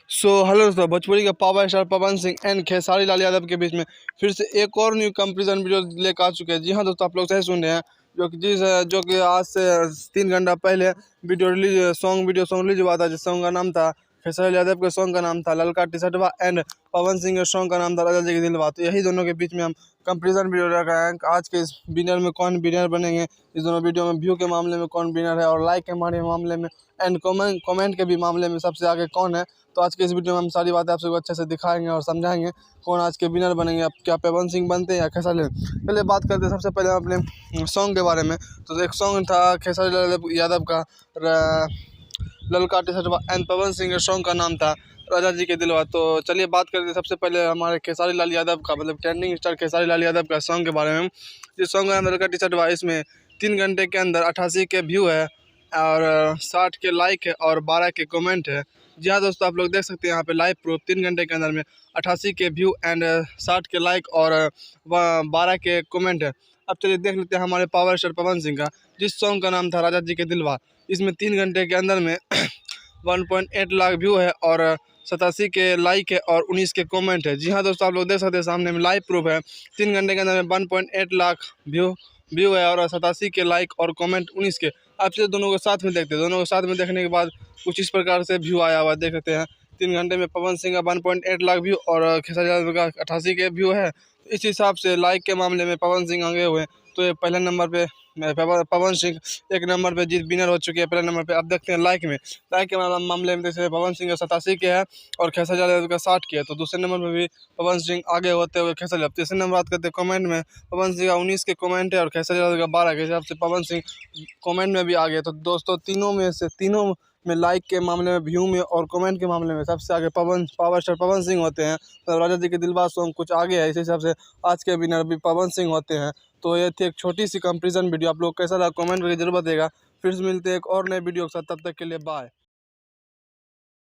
Hello दोस्तों, भोजपुरी का power star Pawan Singh and Khesari Lal Yadav के बीच में फिर से एक और न्यू कंपैरिजन वीडियो लेकर आ चुके हैं। जी हाँ दोस्तों, आप लोग सही सुन रहे हैं। जो कि आज से 3 घंटा पहले सॉन्ग रिलीज हुआ था, जिस सॉन्ग का नाम था खेसारी लाल यादव के सॉन्ग का नाम था ललका टी शर्टवा एंड पवन सिंह के सॉन्ग का नाम था राजा जी की दिलवा। तो यही दोनों के बीच में हम कंपैरिजन वीडियो रखा है। आज के इस विनर में कौन विनर बनेंगे, इस दोनों वीडियो में व्यू के मामले में कौन विनर है और लाइक के हमारे मामले में एंड कमेंट के भी मामले में सबसे आगे कौन है। तो आज के इस वीडियो में हम सारी बातें आप सबको अच्छे से दिखाएंगे और समझाएंगे कौन आज के विनर बनेंगे। अब क्या पवन सिंह बनते हैं या खेसारी। पहले बात करते हैं सबसे पहले अपने सॉन्ग के बारे में। तो एक सॉन्ग था खेसारी लाल यादव का ललका T shirt and Pawan Singh के सॉन्ग का नाम था राजा जी के दिलवा। तो चलिए बात करते हैं सबसे पहले हमारे खेसारी लाल यादव का, मतलब ट्रेंडिंग स्टार खेसारी लाल यादव का सॉन्ग के बारे में। जिस सॉन्ग का ललका टी शर्ट, इसमें 3 घंटे के अंदर 88 के व्यू है और 60 के लाइक है और 12 के कमेंट है। जी हाँ दोस्तों, आप लोग देख सकते हैं यहाँ पे लाइव प्रूफ 3 घंटे के अंदर में 88 के व्यू एंड 60 के लाइक और 12 के कमेंट है। अब चलिए देख लेते हैं हमारे पावर स्टार पवन सिंह का, जिस सॉन्ग का नाम था राजा जी के दिलवा। इसमें 3 घंटे के अंदर में 1.8 लाख व्यू है और 87 के लाइक है और 19 के कमेंट है। जी हाँ दोस्तों, आप लोग देख सकते हैं सामने में लाइव प्रूफ है। 3 घंटे के अंदर में 1.8 लाख व्यू है और 87 के लाइक और कमेंट 19 के। आप से दोनों को साथ में देखते हैं, दोनों को साथ में देखने के बाद कुछ इस प्रकार से व्यू आया हुआ देख सकते हैं। 3 घंटे में पवन सिंह का 1.8 लाख व्यू और खेसारी यादव का 88 के व्यू है। तो इस हिसाब से लाइक के मामले में पवन सिंह आगे हुए। तो ये पहले नंबर पे पवन सिंह 1 नंबर पे जीत विनर हो चुके हैं पहले नंबर पे। अब देखते हैं लाइक के मामले में जैसे पवन सिंह का 87 के है और खेसारी यादव का 60 के है। तो दूसरे नंबर पे भी पवन सिंह आगे होते हुए खेसारी यादव। तीसरे नंबर बात करते हैं कमेंट में, पवन सिंह का 19 के कमेंट है और खेसारी यादव का 12 के हिसाब से पवन सिंह कमेंट में भी आगे। तो दोस्तों तीनों में लाइक के मामले में, व्यू में और कमेंट के मामले में सबसे आगे पावर स्टार पवन सिंह होते हैं। तो राजा जी के दिलवा सॉन्ग कुछ आगे है, इस हिसाब से आज के विनर भी पवन सिंह होते हैं। तो ये थी एक छोटी सी कंपैरिजन वीडियो। आप लोग कैसा लगा कमेंट करके जरूर बताइएगा। फिर से मिलते हैं एक और नए वीडियो के साथ, तब तक के लिए बाय।